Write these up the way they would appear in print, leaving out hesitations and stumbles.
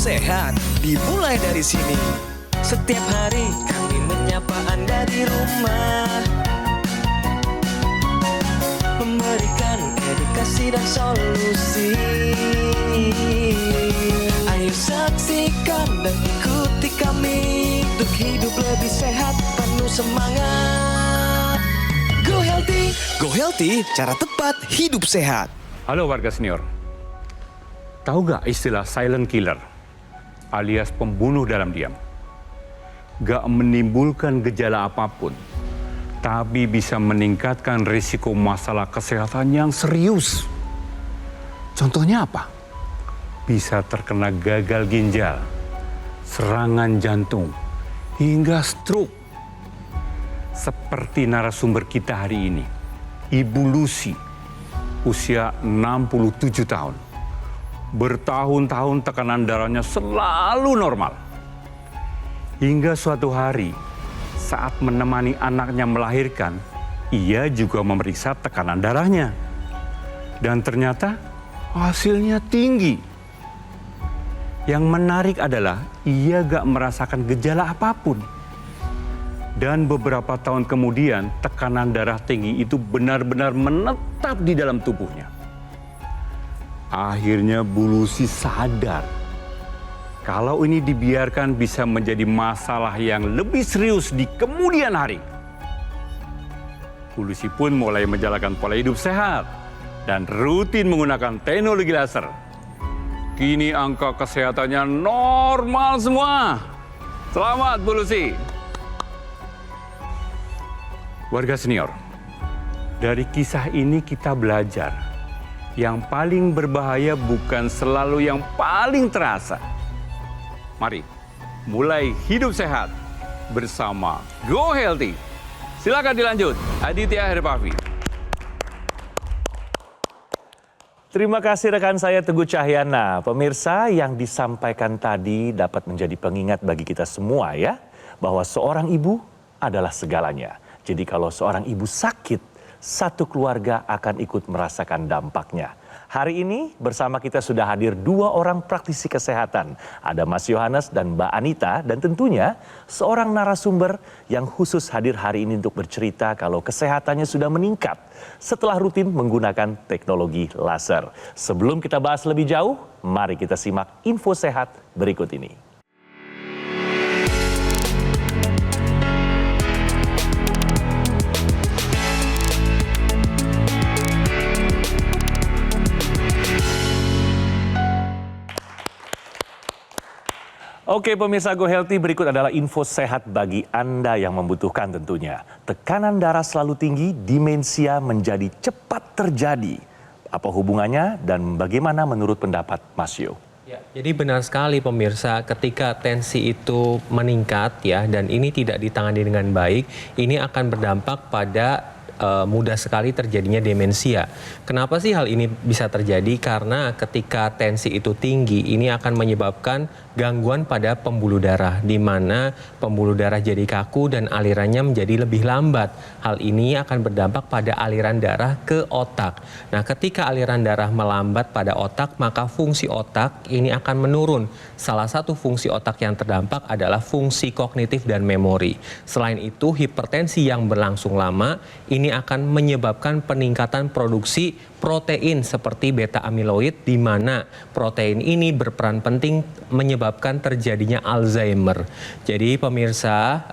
sehat dimulai dari sini. Setiap hari kami menyapa Anda di rumah, memberikan edukasi dan solusi. Ayo saksikan dan ikuti kami untuk hidup lebih sehat, penuh semangat. Go Healthy. Go Healthy, cara tepat hidup sehat. Halo warga senior. Tahu gak istilah silent killer alias pembunuh dalam diam? Gak menimbulkan gejala apapun, tapi bisa meningkatkan risiko masalah kesehatan yang serius. Contohnya apa? Bisa terkena gagal ginjal, serangan jantung, hingga stroke. Seperti narasumber kita hari ini, Ibu Lucy, usia 67 tahun. Bertahun-tahun tekanan darahnya selalu normal. Hingga suatu hari, saat menemani anaknya melahirkan, ia juga memeriksa tekanan darahnya. Dan ternyata hasilnya tinggi. Yang menarik adalah ia gak merasakan gejala apapun. Dan beberapa tahun kemudian tekanan darah tinggi itu benar-benar menetap di dalam tubuhnya. Akhirnya Bu Lucy sadar kalau ini dibiarkan bisa menjadi masalah yang lebih serius di kemudian hari. Bu Lucy pun mulai menjalankan pola hidup sehat dan rutin menggunakan teknologi laser. Kini angka kesehatannya normal semua. Selamat Bu Lucy. Warga senior, dari kisah ini kita belajar, yang paling berbahaya bukan selalu yang paling terasa. Mari, mulai hidup sehat bersama Go Healthy. Silakan dilanjut, Aditya Herpavi. Terima kasih rekan saya Teguh Cahyana. Pemirsa, yang disampaikan tadi dapat menjadi pengingat bagi kita semua ya, bahwa seorang ibu adalah segalanya. Jadi kalau seorang ibu sakit, satu keluarga akan ikut merasakan dampaknya. Hari ini bersama kita sudah hadir 2 orang praktisi kesehatan. Ada Mas Yohanes dan Mbak Anita, dan tentunya seorang narasumber yang khusus hadir hari ini untuk bercerita kalau kesehatannya sudah meningkat setelah rutin menggunakan teknologi laser. Sebelum kita bahas lebih jauh, mari kita simak info sehat berikut ini. Oke pemirsa Go Healthy, berikut adalah info sehat bagi Anda yang membutuhkan tentunya. Tekanan darah selalu tinggi, demensia menjadi cepat terjadi. Apa hubungannya dan bagaimana menurut pendapat Mas Yo? Ya, jadi benar sekali pemirsa, ketika tensi itu meningkat ya dan ini tidak ditangani dengan baik, ini akan berdampak pada mudah sekali terjadinya demensia. Kenapa sih hal ini bisa terjadi? Karena ketika tensi itu tinggi, ini akan menyebabkan gangguan pada pembuluh darah, di mana pembuluh darah jadi kaku dan alirannya menjadi lebih lambat. Hal ini akan berdampak pada aliran darah ke otak. Nah, ketika aliran darah melambat pada otak, maka fungsi otak ini akan menurun. Salah satu fungsi otak yang terdampak adalah fungsi kognitif dan memori. Selain itu, hipertensi yang berlangsung lama ini akan menyebabkan peningkatan produksi protein seperti beta amiloid, di mana protein ini berperan penting menyebabkan terjadinya Alzheimer. Jadi pemirsa,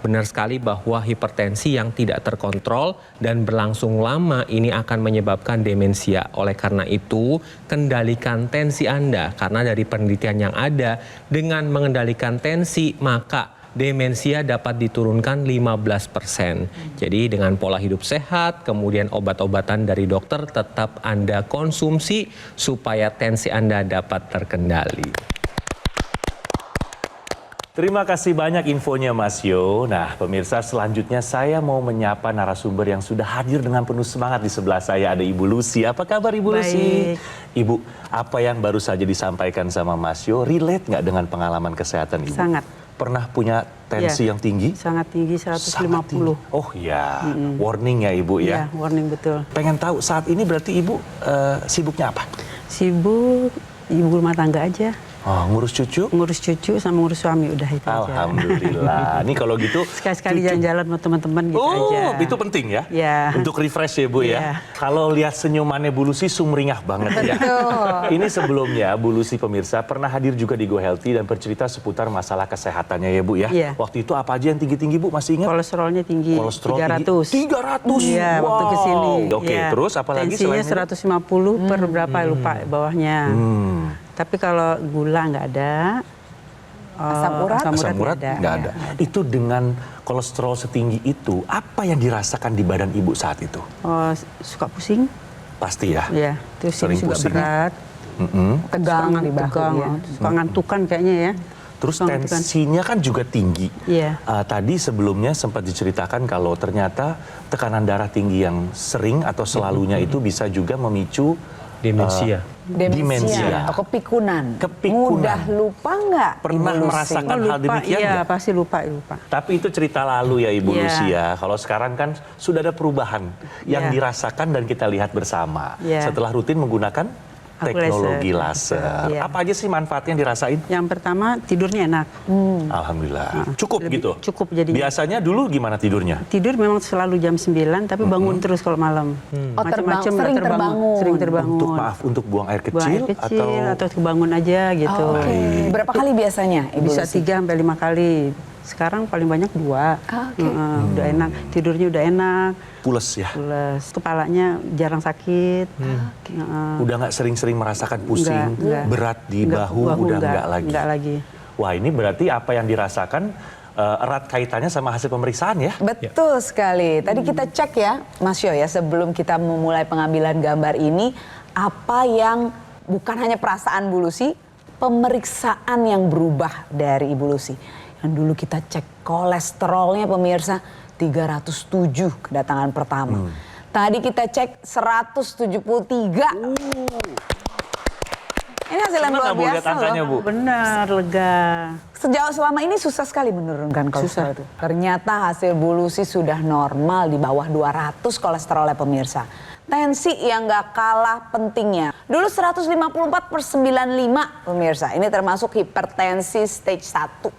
benar sekali bahwa hipertensi yang tidak terkontrol dan berlangsung lama ini akan menyebabkan demensia. Oleh karena itu, kendalikan tensi Anda, karena dari penelitian yang ada, dengan mengendalikan tensi maka demensia dapat diturunkan 15%. Jadi dengan pola hidup sehat, kemudian obat-obatan dari dokter tetap Anda konsumsi supaya tensi Anda dapat terkendali. Terima kasih banyak infonya Mas Yo. Nah pemirsa, selanjutnya saya mau menyapa narasumber yang sudah hadir dengan penuh semangat. Di sebelah saya ada Ibu Lucy. Apa kabar Ibu Lucy? Ibu, apa yang baru saja disampaikan sama Mas Yo relate nggak dengan pengalaman kesehatan Ibu? Sangat. Pernah punya tensi yang tinggi? Sangat tinggi, 150. Sangat tinggi. Oh ya, warning ya Ibu ya? Iya, warning betul. Pengen tahu saat ini berarti Ibu sibuknya apa? Sibuk, ibu rumah tangga aja. Oh, ngurus cucu? Ngurus cucu sama ngurus suami udah itu aja. Alhamdulillah. Ini kalau gitu Sekali-sekali cucu- jalan-jalan sama teman-teman gitu aja. Oh, itu penting ya? Ya. Untuk refresh ya Bu ya. Iya. Kalau lihat senyumannya Bu Lucy sumringah banget ya. Ini sebelumnya Bu Lucy pemirsa pernah hadir juga di Go Healthy dan bercerita seputar masalah kesehatannya ya Bu ya. Iya. Waktu itu apa aja yang tinggi-tinggi Bu, masih ingat? Kolesterolnya tinggi, Kolesterol 300. tinggi? 300? Iya, waktu Wow. kesini. Oke, Iya. terus apa lagi Tensinya selain itu? 150 per berapa lupa bawahnya. Tapi kalau gula nggak ada. Asam urat? Asam urat nggak nggak ada. Itu dengan kolesterol setinggi itu, apa yang dirasakan di badan Ibu saat itu? Suka pusing, Pasti ya? ya. Terus Sering ini juga pusing. berat. Tegang Suka di bahu tegang, ya. suka ngantukan kayaknya ya. Terus Suka ngantukan. tensinya kan juga tinggi. Iya. Tadi sebelumnya sempat diceritakan kalau ternyata tekanan darah tinggi yang sering atau selalunya itu bisa juga memicu Demensia. Demensia. Atau kepikunan. Kepikunan. Mudah lupa nggak? Pernah Ibu Lucy? merasakan hal Lupa, demikian iya nggak? pasti lupa. Tapi itu cerita lalu ya Ibu Iya. Lucy ya. Kalau sekarang kan sudah ada perubahan yang Iya. dirasakan dan kita lihat bersama. Iya. Setelah rutin menggunakan Aku teknologi laser. laser. Iya. Apa aja sih manfaatnya yang dirasain? Yang pertama tidurnya enak. Alhamdulillah. Cukup lebih gitu? cukup jadinya. Biasanya dulu gimana tidurnya? Tidur memang selalu jam 9 tapi bangun terus kalau malam. Oh, Macam-macam sering nggak terbangun. Sering terbangun. Untuk buang air Buang kecil, air kecil atau kebangun aja gitu. Oh, oke. Berapa kali biasanya Ibu Bisa Lucy? 3 sampai 5 kali. Sekarang paling banyak 2. Oke. Udah enak, tidurnya udah enak. pules ya? Pules. Kepalanya jarang sakit. Udah nggak sering-sering merasakan pusing, Enggak. berat di bahu, udah nggak lagi. Enggak lagi. Wah, ini berarti apa yang dirasakan erat kaitannya sama hasil pemeriksaan ya? Betul sekali. Tadi kita cek ya, Mas Yo ya, sebelum kita memulai pengambilan gambar ini, apa yang bukan hanya perasaan Bu Lucy, pemeriksaan yang berubah dari Ibu Lucy. Yang dulu kita cek kolesterolnya pemirsa 307 kedatangan pertama. Tadi kita cek 173. Ini hasil yang luar Gimana Bu lihat biasa angkanya loh. Bu? Benar, lega. Sejauh selama ini susah sekali menurunkan kolesterol itu. Ternyata hasil Bu Lucy sudah normal di bawah 200 kolesterolnya pemirsa. Tensi yang gak kalah pentingnya. Dulu 154/95 pemirsa. Ini termasuk hipertensi stage 1.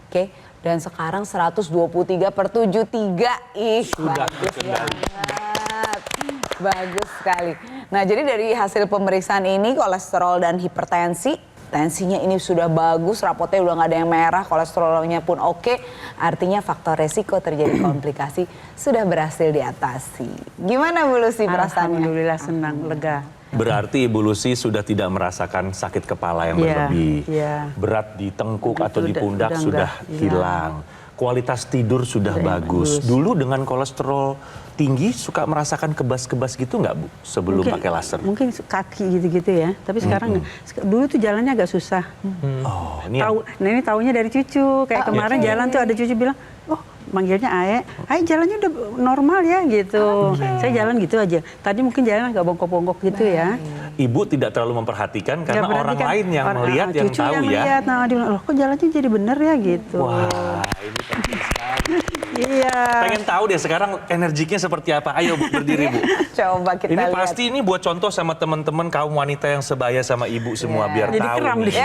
Oke. Dan sekarang 123/73. Ih, bagus banget. Bagus sekali. Nah, jadi dari hasil pemeriksaan ini kolesterol dan hipertensi, tensinya ini sudah bagus, rapotnya udah nggak ada yang merah, kolesterolnya pun oke. Artinya faktor resiko terjadi komplikasi sudah berhasil diatasi. Gimana Bu Lucy perasaannya? Alhamdulillah senang, lega. Berarti Ibu Lucy sudah tidak merasakan sakit kepala yang Iya, berlebih. iya. Berat di tengkuk Itu atau di pundak udah sudah enggak, hilang. Kualitas tidur sudah bagus. Dulu dengan kolesterol tinggi suka merasakan kebas-kebas gitu nggak Bu? Sebelum pakai laser? Mungkin kaki gitu-gitu ya. Tapi sekarang dulu tuh jalannya agak susah. Oh, ini yang- Nah ini taunya dari cucu. Kayak kemarin jalan tuh ada cucu bilang, oh manggilnya Ae jalannya udah normal ya gitu. Saya jalan gitu aja. Tadi mungkin jalan agak bongkok-bongkok gitu ya. Ibu tidak terlalu memperhatikan karena Nggak orang perhatikan. lain yang melihat yang cucu tahu yang ya. lihat. Nah dia bilang, loh kok jalannya jadi bener ya gitu. Wah, ini penting sekali. Iya. Pengen tahu deh sekarang energiknya seperti apa. Ayo Bu, berdiri Bu. Coba kita Ini lihat. pasti ini buat contoh sama teman-teman kaum wanita yang sebaya sama Ibu semua biar Jadi tahu. kram nih. deh.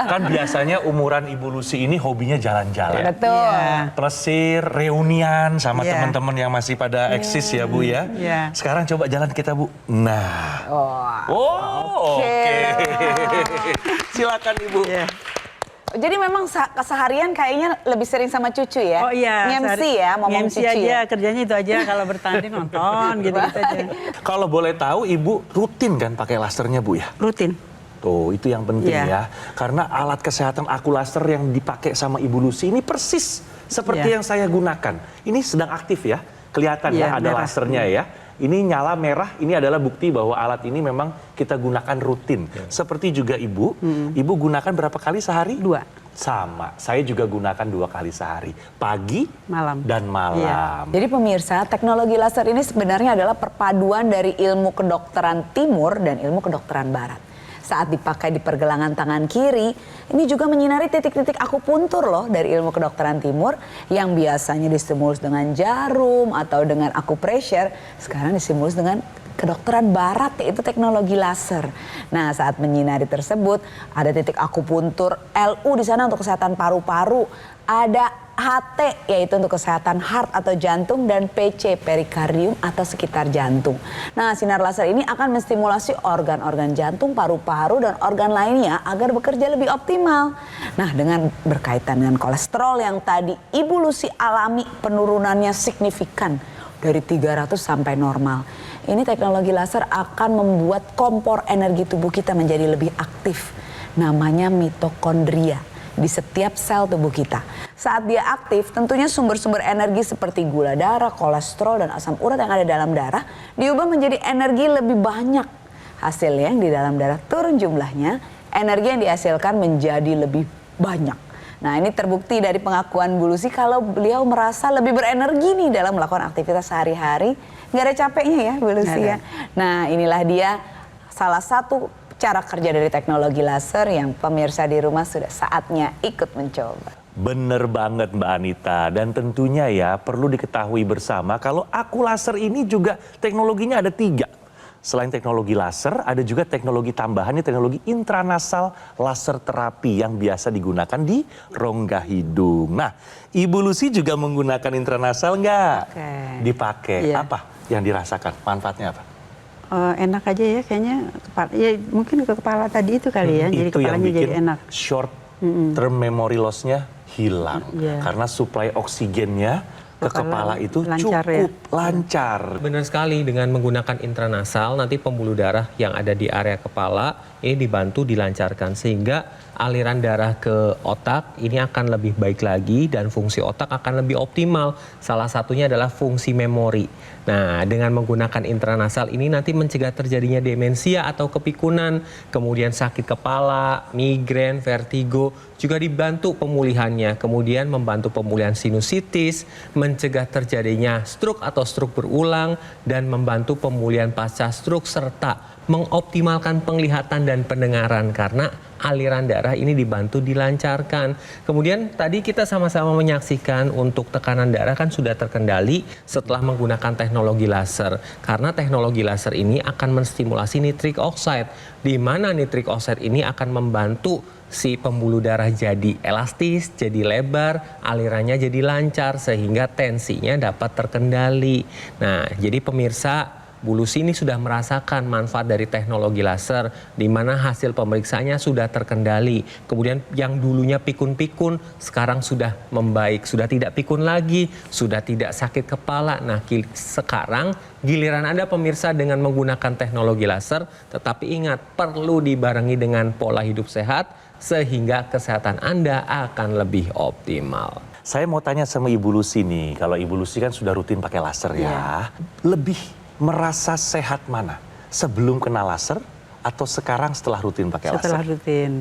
Kan biasanya umuran Ibu Lucy ini hobinya jalan-jalan. Betul. Iya. Plesir, reunian sama Iya. teman-teman yang masih pada eksis ya Bu ya. Iya. Sekarang coba jalan kita Bu. Nah. Oh. Oke. Silakan Ibu. Iya. Jadi memang keseharian kayaknya lebih sering sama cucu ya? Oh iya. Nge-MC ya, ngomong Nge-MC cucu aja, ya? kerjanya itu aja. Kalau bertanding nonton gitu aja. Kalau boleh tahu Ibu rutin kan pakai lasernya Bu ya? Rutin. Tuh, itu yang penting Iya. ya. Karena alat kesehatan aku laser yang dipakai sama Ibu Lucy ini persis seperti Iya. yang saya gunakan. Ini sedang aktif ya. Kelihatan ya Iya, ada merah. lasernya ya. Ini nyala merah, ini adalah bukti bahwa alat ini memang kita gunakan rutin. Seperti juga Ibu, Ibu gunakan berapa kali sehari? 2. Sama, saya juga gunakan 2 kali sehari. Pagi Malam. dan malam. Jadi pemirsa, teknologi laser ini sebenarnya adalah perpaduan dari ilmu kedokteran timur dan ilmu kedokteran barat. Saat dipakai di pergelangan tangan kiri, ini juga menyinari titik-titik akupuntur loh dari ilmu kedokteran timur yang biasanya distimulus dengan jarum atau dengan acupressure, sekarang distimulus dengan kedokteran barat, yaitu teknologi laser. Nah, saat menyinari tersebut ada titik akupuntur, LU di sana untuk kesehatan paru-paru, ada HT yaitu untuk kesehatan heart atau jantung, dan PC perikardium atau sekitar jantung. Nah, sinar laser ini akan menstimulasi organ-organ jantung, paru-paru, dan organ lainnya agar bekerja lebih optimal. Nah, dengan berkaitan dengan kolesterol yang tadi Ibu Lucy alami penurunannya signifikan dari 300 sampai normal. Ini teknologi laser akan membuat kompor energi tubuh kita menjadi lebih aktif. Namanya mitokondria di setiap sel tubuh kita. Saat dia aktif, tentunya sumber-sumber energi seperti gula darah, kolesterol, dan asam urat yang ada dalam darah diubah menjadi energi lebih banyak. Hasilnya yang di dalam darah turun jumlahnya, energi yang dihasilkan menjadi lebih banyak. Nah, ini terbukti dari pengakuan Bu Lucy kalau beliau merasa lebih berenergi nih dalam melakukan aktivitas sehari-hari. Nggak ada capeknya ya Bu Lucy ya. Nah, inilah dia salah satu cara kerja dari teknologi laser yang pemirsa di rumah sudah saatnya ikut mencoba. Bener banget Mbak Anita, dan tentunya ya perlu diketahui bersama kalau aku laser ini juga teknologinya ada 3. Selain teknologi laser, ada juga teknologi tambahannya, teknologi intranasal laser terapi yang biasa digunakan di rongga hidung. Nah, Ibu Lucy juga menggunakan intranasal nggak? Dipakai. Iya. Apa yang dirasakan? Manfaatnya apa? Enak aja ya kayaknya, ya mungkin ke kepala tadi itu kali ya, jadi Itu yang kepalanya bikin jadi enak. short term memory loss-nya hilang. Iya. Karena suplai oksigennya ke kepala itu lancar cukup ya. lancar. Benar sekali, dengan menggunakan intranasal nanti pembuluh darah yang ada di area kepala ini dibantu dilancarkan sehingga aliran darah ke otak ini akan lebih baik lagi dan fungsi otak akan lebih optimal. Salah satunya adalah fungsi memori. Nah, dengan menggunakan intranasal ini nanti mencegah terjadinya demensia atau kepikunan, kemudian sakit kepala, migrain, vertigo, juga dibantu pemulihannya, kemudian membantu pemulihan sinusitis, mencegah terjadinya stroke atau stroke berulang, dan membantu pemulihan pasca stroke serta mengoptimalkan penglihatan dan pendengaran karena aliran darah ini dibantu dilancarkan. Kemudian tadi kita sama-sama menyaksikan untuk tekanan darah kan sudah terkendali setelah menggunakan teknologi laser. Karena teknologi laser ini akan menstimulasi nitric oxide, di mana nitric oxide ini akan membantu si pembuluh darah jadi elastis, jadi lebar, alirannya jadi lancar sehingga tensinya dapat terkendali. Nah, jadi pemirsa, Bu Lucy ini sudah merasakan manfaat dari teknologi laser, di mana hasil pemeriksaannya sudah terkendali. Kemudian yang dulunya pikun-pikun, sekarang sudah membaik, sudah tidak pikun lagi, sudah tidak sakit kepala. Nah, sekarang giliran Anda pemirsa dengan menggunakan teknologi laser, tetapi ingat perlu dibarengi dengan pola hidup sehat, sehingga kesehatan Anda akan lebih optimal. Saya mau tanya sama Ibu Lucy nih, kalau Ibu Lucy kan sudah rutin pakai laser ya, lebih merasa sehat mana? Sebelum kena laser atau sekarang setelah rutin pakai laser? Setelah rutin.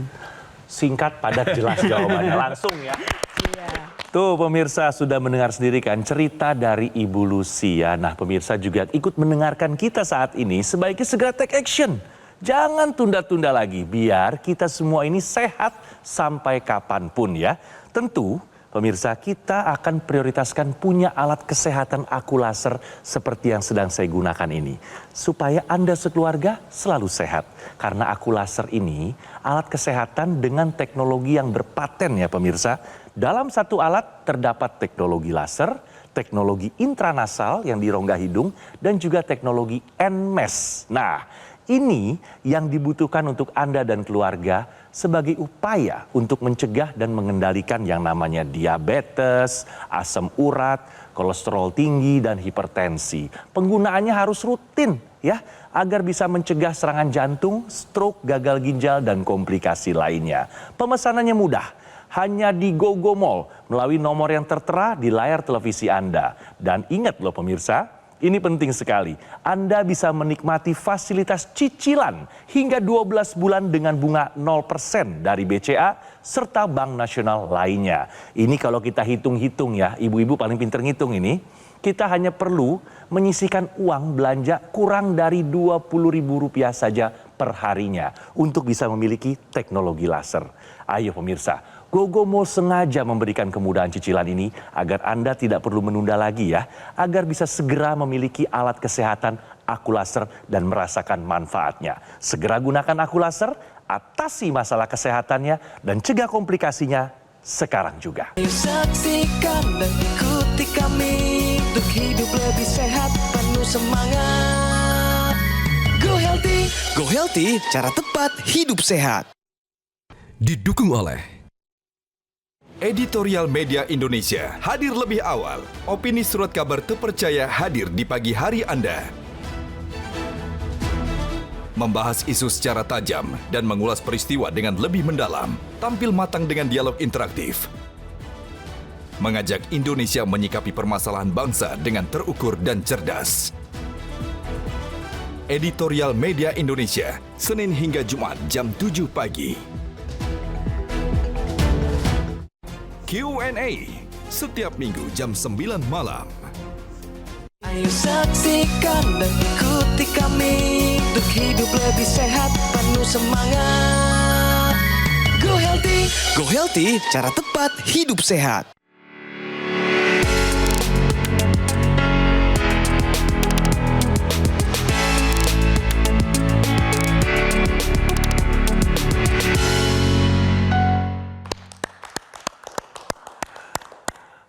Singkat, padat, jelas jawabannya. Langsung ya. Iya. Tuh pemirsa sudah mendengar sendiri kan cerita dari Ibu Lucy ya. Nah pemirsa juga ikut mendengarkan kita saat ini, sebaiknya segera take action. Jangan tunda-tunda lagi biar kita semua ini sehat sampai kapanpun ya. Tentu pemirsa, kita akan prioritaskan punya alat kesehatan aku laser seperti yang sedang saya gunakan ini. Supaya Anda sekeluarga selalu sehat. Karena aku laser ini alat kesehatan dengan teknologi yang berpaten ya pemirsa. Dalam satu alat terdapat teknologi laser, teknologi intranasal yang di rongga hidung, dan juga teknologi NMES. Nah, ini yang dibutuhkan untuk Anda dan keluarga sebagai upaya untuk mencegah dan mengendalikan yang namanya diabetes, asam urat, kolesterol tinggi, dan hipertensi. Penggunaannya harus rutin ya, agar bisa mencegah serangan jantung, stroke, gagal ginjal, dan komplikasi lainnya. Pemesanannya mudah, hanya di GoGo Mall melalui nomor yang tertera di layar televisi Anda. Dan ingat loh pemirsa, ini penting sekali. Anda bisa menikmati fasilitas cicilan hingga 12 bulan dengan bunga 0% dari BCA serta Bank Nasional lainnya. Ini kalau kita hitung-hitung ya, ibu-ibu paling pinter ngitung ini. Kita hanya perlu menyisihkan uang belanja kurang dari Rp20.000 saja per harinya untuk bisa memiliki teknologi laser. Ayo pemirsa, GoGo Mall sengaja memberikan kemudahan cicilan ini agar Anda tidak perlu menunda lagi ya, agar bisa segera memiliki alat kesehatan Akulaser dan merasakan manfaatnya. Segera gunakan Akulaser, atasi masalah kesehatannya, dan cegah komplikasinya sekarang juga. Ayo saksikan dan ikuti kami untuk hidup lebih sehat, penuh semangat. Go Healthy. Go Healthy, cara tepat hidup sehat. Didukung oleh Editorial Media Indonesia. Hadir lebih awal. Opini surat kabar terpercaya hadir di pagi hari Anda. Membahas isu secara tajam dan mengulas peristiwa dengan lebih mendalam. Tampil matang dengan dialog interaktif. Mengajak Indonesia menyikapi permasalahan bangsa dengan terukur dan cerdas. Editorial Media Indonesia, Senin hingga Jumat jam 7 pagi. Q&A, setiap minggu jam 9 malam. Ayo saksikan dan ikuti kami untuk hidup lebih sehat, penuh semangat. Go Healthy. Go Healthy, cara tepat hidup sehat.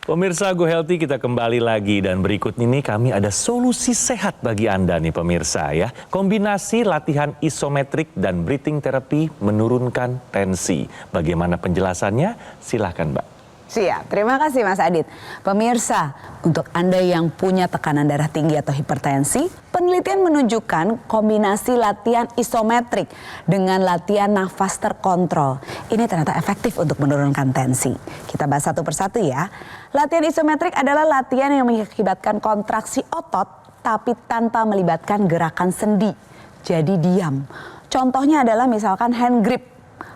Pemirsa Go Healthy, kita kembali lagi dan berikut ini kami ada solusi sehat bagi Anda nih pemirsa ya. Kombinasi latihan isometrik dan breathing therapy menurunkan tensi. Bagaimana penjelasannya? Silahkan Mbak. Siap, terima kasih Mas Adit. Pemirsa, untuk Anda yang punya tekanan darah tinggi atau hipertensi, penelitian menunjukkan kombinasi latihan isometrik dengan latihan nafas terkontrol. Ini ternyata efektif untuk menurunkan tensi. Kita bahas satu persatu ya. Latihan isometrik adalah latihan yang mengakibatkan kontraksi otot tapi tanpa melibatkan gerakan sendi. Jadi diam. Contohnya adalah misalkan hand grip,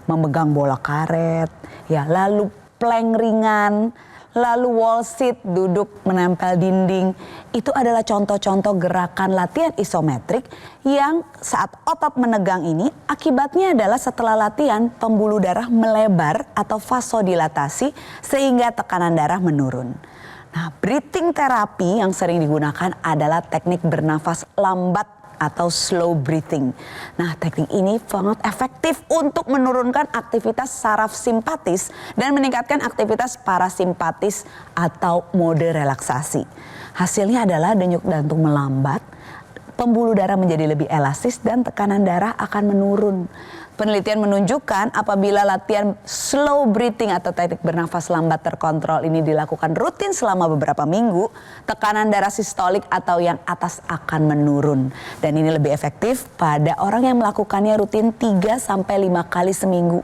memegang bola karet, ya, lalu plank ringan, lalu wall sit, duduk menempel dinding. Itu adalah contoh-contoh gerakan latihan isometrik yang saat otot menegang ini akibatnya adalah setelah latihan pembuluh darah melebar atau vasodilatasi sehingga tekanan darah menurun. Nah, breathing therapy yang sering digunakan adalah teknik bernafas lambat atau slow breathing. Nah, teknik ini sangat efektif untuk menurunkan aktivitas saraf simpatis dan meningkatkan aktivitas parasimpatis atau mode relaksasi. Hasilnya adalah denyut jantung melambat, pembuluh darah menjadi lebih elastis dan tekanan darah akan menurun. Penelitian menunjukkan apabila latihan slow breathing atau teknik bernafas lambat terkontrol ini dilakukan rutin selama beberapa minggu, tekanan darah sistolik atau yang atas akan menurun. Dan ini lebih efektif pada orang yang melakukannya rutin 3-5 kali seminggu.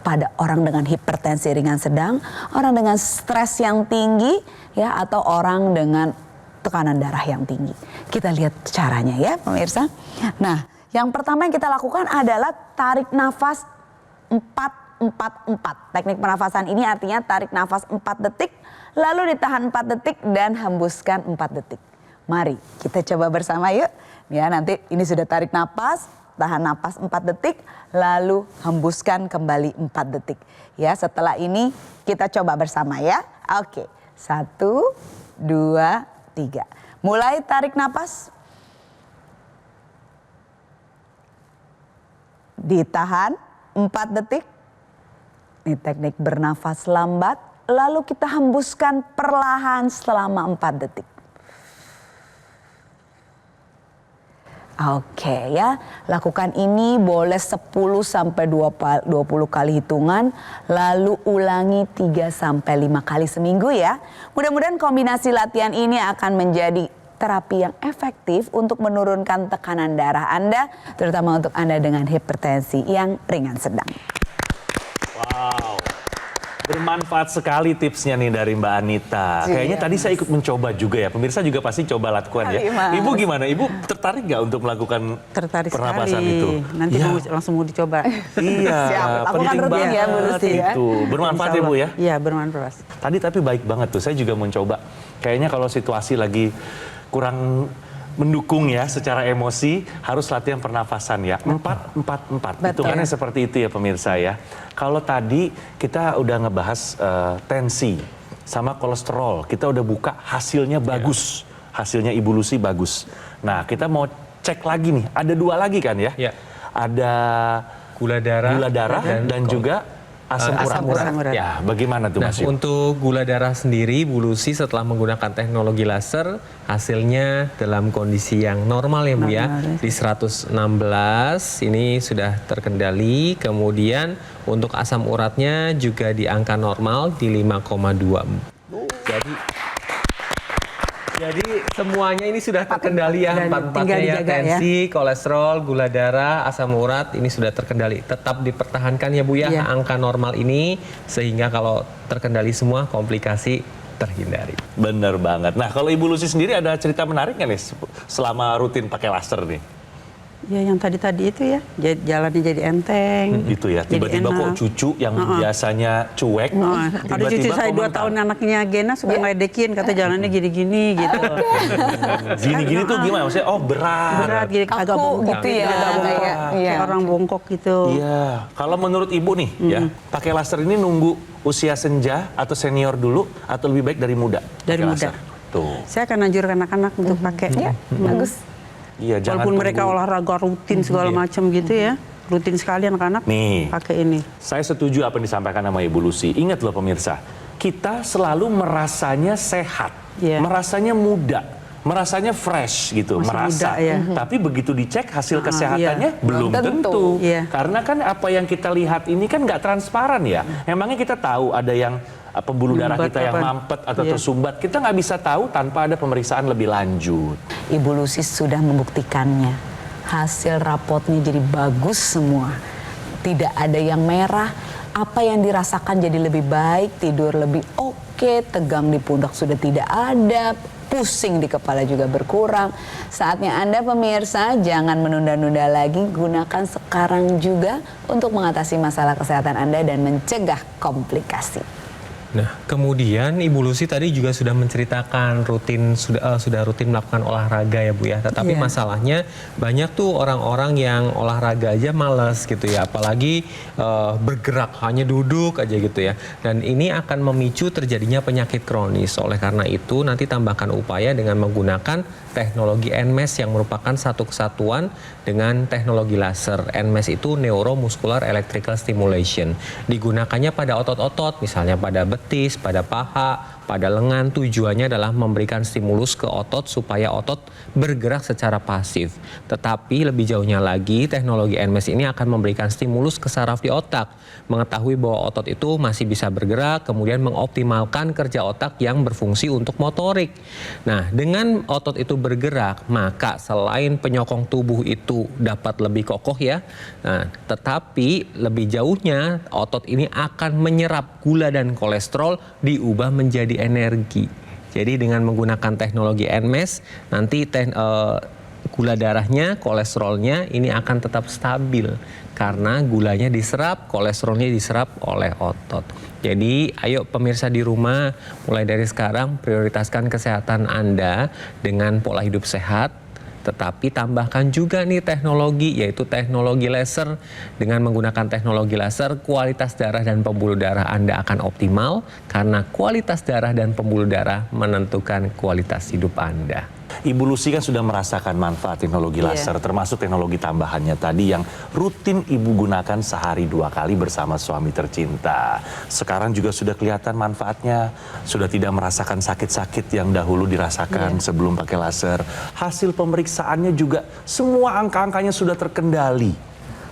Pada orang dengan hipertensi ringan sedang, orang dengan stres yang tinggi, ya, atau orang dengan tekanan darah yang tinggi. Kita lihat caranya ya pemirsa. Nah, yang pertama yang kita lakukan adalah tarik nafas 4-4-4. Teknik pernafasan ini artinya tarik nafas 4 detik, lalu ditahan 4 detik dan hembuskan 4 detik. Mari kita coba bersama yuk. Ya, nanti ini sudah tarik nafas, tahan nafas 4 detik, lalu hembuskan kembali 4 detik. Ya, setelah ini kita coba bersama ya. Oke, 1, 2, 3. Mulai tarik nafas. Ditahan 4 detik. Ini teknik bernafas lambat. Lalu kita hembuskan perlahan selama 4 detik. Oke ya, lakukan ini boleh 10-20 kali hitungan, lalu ulangi 3-5 kali seminggu ya. Mudah-mudahan kombinasi latihan ini akan menjadi terapi yang efektif untuk menurunkan tekanan darah Anda, terutama untuk Anda dengan hipertensi yang ringan sedang. Wow, bermanfaat sekali tipsnya nih dari Mbak Anita. Kayaknya tadi saya ikut mencoba juga ya. Pemirsa juga pasti coba lakukan ya. Ibu gimana? Ibu tertarik nggak untuk melakukan pernapasan itu? Nanti langsung mau dicoba. Iya, Siap, lakukan penting rutin banget ya Bu Lucy ya. itu. Bermanfaat ya Bu ya? Iya, bermanfaat. Tadi tapi baik banget tuh, saya juga mencoba. Kayaknya kalau situasi lagi kurang mendukung ya secara emosi, harus latihan pernafasan ya. 4-4-4. Hitungannya seperti itu ya pemirsa ya. Kalau tadi kita udah ngebahas tensi sama kolesterol, kita udah buka hasilnya bagus. Hasilnya Ibu Lucy bagus. Nah, kita mau cek lagi nih. Ada 2 lagi kan ya? Ya. Ada Gula darah, dan juga asam urat. Ya, bagaimana tuh Nah, Mas Yu? untuk gula darah sendiri, Bu Lucy setelah menggunakan teknologi laser, hasilnya dalam kondisi yang normal ya Bu ya, di 116 ini sudah terkendali. Kemudian untuk asam uratnya juga di angka normal di 5,2. Jadi semuanya ini sudah terkendali ya, empat-empatnya ya, tensi, kolesterol, gula darah, asam urat ini sudah terkendali. Tetap dipertahankan ya Bu ya, angka normal ini sehingga kalau terkendali semua komplikasi terhindari. Bener banget. Nah, kalau Ibu Lucy sendiri ada cerita menarik nggak nih selama rutin pakai laser nih? Ya yang tadi itu ya, jalannya jadi enteng. Itu ya, tiba-tiba kok cucu yang biasanya cuek, ada cucu saya 2 tahun anaknya Gena suka ngeledekin, kata jalannya gini-gini gitu. Gini-gini tuh gimana? Maksudnya, oh berat. Berat gitu, agak bongkok gitu ya. kayak orang bongkok gitu. Iya, kalau menurut Ibu nih ya, pakai laser ini nunggu usia senja atau senior dulu atau lebih baik dari muda? Dari pakai muda. laser? Tuh. Saya akan anjurkan anak-anak untuk pakai. Iya, bagus. Iya, jangan Walaupun mereka olahraga rutin segala macam gitu ya, rutin sekali anak-anak pakai ini. Saya setuju apa yang disampaikan sama Ibu Lucy. Ingat loh pemirsa, kita selalu merasanya sehat, merasanya muda, merasanya fresh gitu, Masih merasa. muda, ya. Tapi begitu dicek hasil kesehatannya belum tentu. Iya. Karena kan apa yang kita lihat ini kan nggak transparan ya. Emangnya kita tahu ada yang pembuluh darah kita yang mampet atau tersumbat, kita nggak bisa tahu tanpa ada pemeriksaan lebih lanjut. Ibu Lucy sudah membuktikannya. Hasil rapotnya jadi bagus semua. Tidak ada yang merah. Apa yang dirasakan jadi lebih baik, tidur lebih oke, tegang di pundak sudah tidak ada, pusing di kepala juga berkurang. Saatnya Anda pemirsa jangan menunda-nunda lagi, gunakan sekarang juga untuk mengatasi masalah kesehatan Anda dan mencegah komplikasi. Nah, kemudian Ibu Lucy tadi juga sudah menceritakan sudah rutin melakukan olahraga ya Bu ya. Tetapi masalahnya banyak tuh orang-orang yang olahraga aja males gitu ya. Apalagi bergerak hanya duduk aja gitu ya. Dan ini akan memicu terjadinya penyakit kronis. Oleh karena itu nanti tambahkan upaya dengan menggunakan teknologi NMES yang merupakan satu kesatuan dengan teknologi laser. NMES itu Neuromuscular Electrical Stimulation. Digunakannya pada otot-otot, misalnya pada betis, pada paha, pada lengan. Tujuannya adalah memberikan stimulus ke otot supaya otot bergerak secara pasif. Tetapi lebih jauhnya lagi, teknologi NMES ini akan memberikan stimulus ke saraf di otak, mengetahui bahwa otot itu masih bisa bergerak, kemudian mengoptimalkan kerja otak yang berfungsi untuk motorik. Nah, dengan otot itu bergerak, maka selain penyokong tubuh itu dapat lebih kokoh ya, nah, tetapi lebih jauhnya otot ini akan menyerap gula dan kolesterol diubah menjadi energi. Jadi dengan menggunakan teknologi NMES, nanti gula darahnya, kolesterolnya ini akan tetap stabil karena gulanya diserap, kolesterolnya diserap oleh otot. Jadi ayo pemirsa di rumah, mulai dari sekarang prioritaskan kesehatan Anda dengan pola hidup sehat. Tetapi tambahkan juga nih teknologi, yaitu teknologi laser. Dengan menggunakan teknologi laser, kualitas darah dan pembuluh darah Anda akan optimal karena kualitas darah dan pembuluh darah menentukan kualitas hidup Anda. Ibu Lucy kan sudah merasakan manfaat teknologi laser, termasuk teknologi tambahannya tadi yang rutin Ibu gunakan sehari 2 kali bersama suami tercinta. Sekarang juga sudah kelihatan manfaatnya, sudah tidak merasakan sakit-sakit yang dahulu dirasakan sebelum pakai laser. Hasil pemeriksaannya juga semua angka-angkanya sudah terkendali.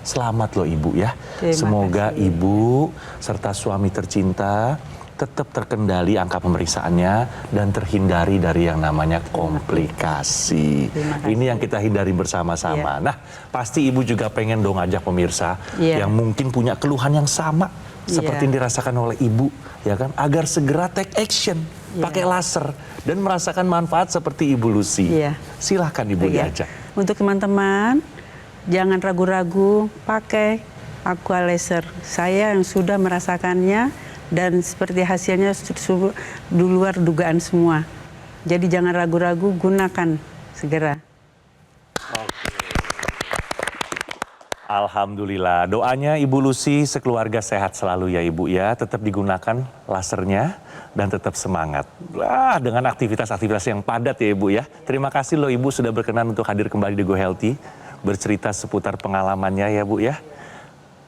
Selamat loh Ibu ya. Semoga Ibu serta suami tercinta tetap terkendali angka pemeriksaannya dan terhindari dari yang namanya komplikasi. Ini yang kita hindari bersama-sama. Nah, pasti Ibu juga pengen dong ajak pemirsa yang mungkin punya keluhan yang sama seperti yang dirasakan oleh Ibu, ya kan, agar segera take action, pakai laser dan merasakan manfaat seperti Ibu Lucy. Silahkan Ibu diajak. Untuk teman-teman, jangan ragu-ragu, pakai Aqua Laser. Saya yang sudah merasakannya dan seperti hasilnya di luar dugaan semua. Jadi jangan ragu-ragu, gunakan segera. Alhamdulillah, doanya Ibu Lucy sekeluarga sehat selalu ya Ibu ya. Tetap digunakan lasernya dan tetap semangat. Dengan aktivitas-aktivitas yang padat ya Ibu ya. Terima kasih loh Ibu sudah berkenan untuk hadir kembali di Go Healthy. Bercerita seputar pengalamannya ya Bu ya.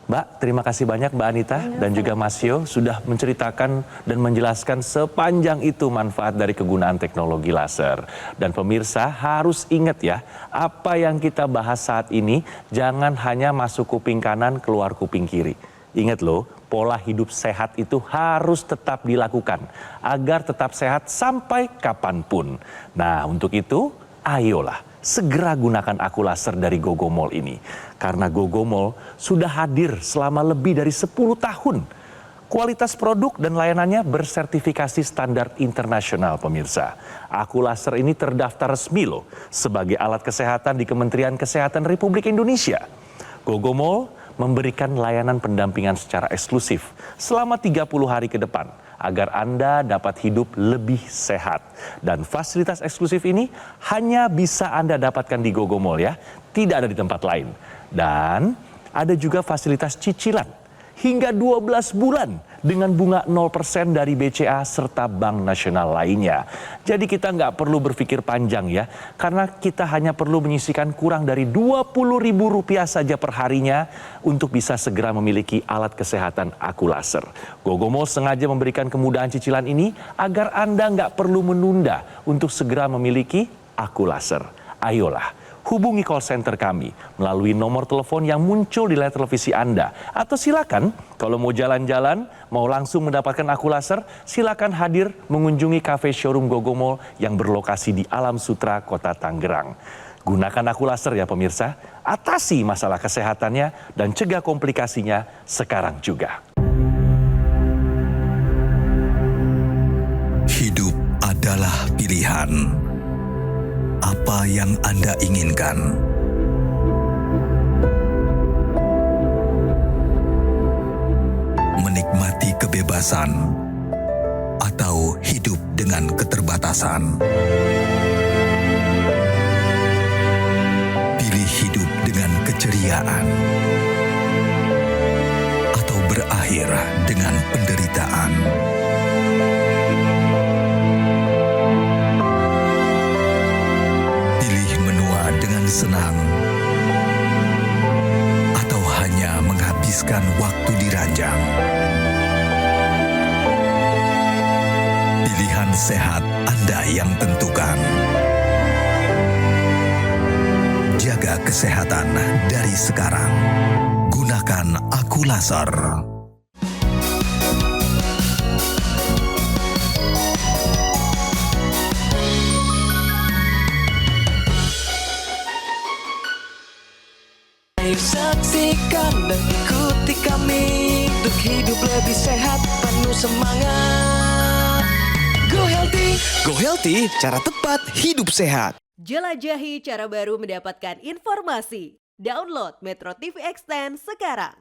Mbak, terima kasih banyak Mbak Anita dan juga Mas Yo sudah menceritakan dan menjelaskan sepanjang itu manfaat dari kegunaan teknologi laser. Dan pemirsa harus ingat ya, apa yang kita bahas saat ini jangan hanya masuk kuping kanan keluar kuping kiri. Ingat loh, pola hidup sehat itu harus tetap dilakukan agar tetap sehat sampai kapanpun. Nah, untuk itu ayolah segera gunakan aku laser dari Gogomall ini. Karena Gogomall sudah hadir selama lebih dari 10 tahun. Kualitas produk dan layanannya bersertifikasi standar internasional pemirsa. Aku laser ini terdaftar resmi loh sebagai alat kesehatan di Kementerian Kesehatan Republik Indonesia. Gogomall memberikan layanan pendampingan secara eksklusif selama 30 hari ke depan agar Anda dapat hidup lebih sehat. Dan fasilitas eksklusif ini hanya bisa Anda dapatkan di Gogomall ya, tidak ada di tempat lain. Dan ada juga fasilitas cicilan hingga 12 bulan dengan bunga 0% dari BCA serta Bank Nasional lainnya. Jadi kita nggak perlu berpikir panjang ya, karena kita hanya perlu menyisikan kurang dari Rp20.000 saja per harinya untuk bisa segera memiliki alat kesehatan aku laser. Gogomall sengaja memberikan kemudahan cicilan ini agar Anda nggak perlu menunda untuk segera memiliki aku laser. Ayolah, hubungi call center kami melalui nomor telepon yang muncul di layar televisi Anda. Atau silakan kalau mau jalan-jalan, mau langsung mendapatkan aku laser, silakan hadir mengunjungi cafe showroom Gogomall yang berlokasi di Alam Sutra, Kota Tangerang. Gunakan aku laser ya pemirsa, atasi masalah kesehatannya dan cegah komplikasinya sekarang juga. Hidup adalah pilihan. Apa yang Anda inginkan? Menikmati kebebasan atau hidup dengan keterbatasan? Pilih hidup dengan keceriaan atau berakhir dengan penderitaan? Senang atau hanya menghabiskan waktu di ranjang. Pilihan sehat Anda yang tentukan. Jaga kesehatan dari sekarang. Gunakan aku laser. Ayo saksikan dan ikuti kami untuk hidup lebih sehat, penuh semangat. Go Healthy. Go Healthy, cara tepat hidup sehat. Jelajahi cara baru mendapatkan informasi. Download Metro TV Extend sekarang.